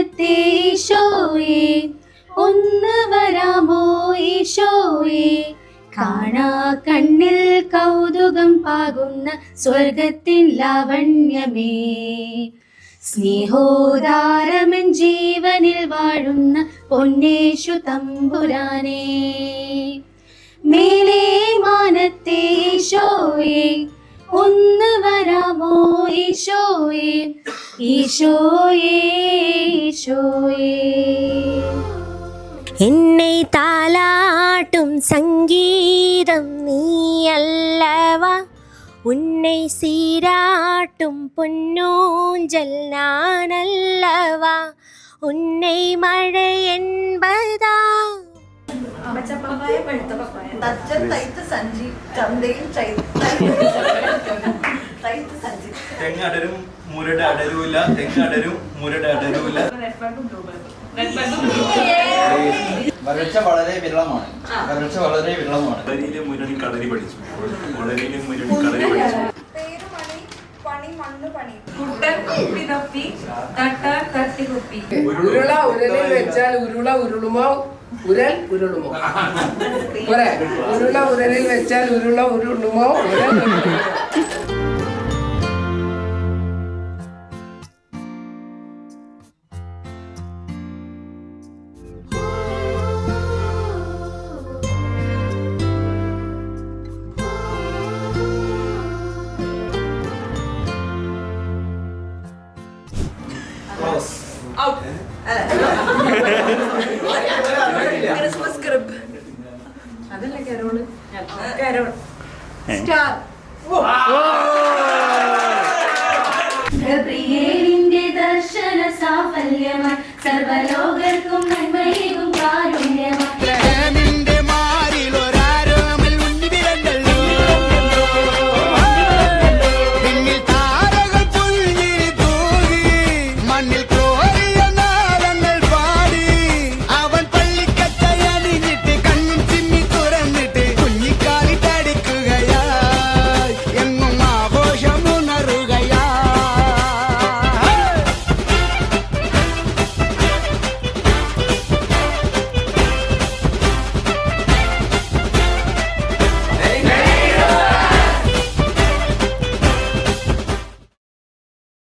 മാനത്തെ ഈശോയെ ഒന്ന് വരാമോ ഈശോയെ കാണാ കണ്ണിൽ കൗതുകം പാകുന്ന സ്വർഗത്തിൻ ലാവണ്യമേ സ്നേഹോദാരമൻ ജീവനിൽ വാഴുന്ന പൊന്നേശു തമ്പുരാനേ മേലേ മാനത്തെ ഈശോയെ ഒന്ന് വരാമോ ഈശോയെ ഈശോയെ ഈശോയെ என்னை தாலாட்டும் சங்கீதம் நீ அல்லவா உன்னை சீராட்டும் பொன்னூஞ்சல் நான் அல்லவா உன்னை மழை என்பதா തെങ്ങടരും മുരട് അടരൂല തെങ്ങടരും മുരട് അടരൂല. വരൾച്ച വളരെ വിരളമാണ്. വളരിയിലെ മുരടി കളരി പഠിച്ചു. വളരിയിലെ മുരടി കളരി പഠിച്ചു. ഉരുള ഉരലിൽ വെച്ചാൽ ഉരുള ഉരുളുമോ ഉരൽ ഉരുളുമോ ഉരുള ഉരലിൽ വെച്ചാൽ ഉരുള ഉരുളുമോ ഉരൽ ഉരുളുമോ. ഗബ്രിയേലിന്റെ ദർശന സാഫല്യമായി സർവലോകർക്കും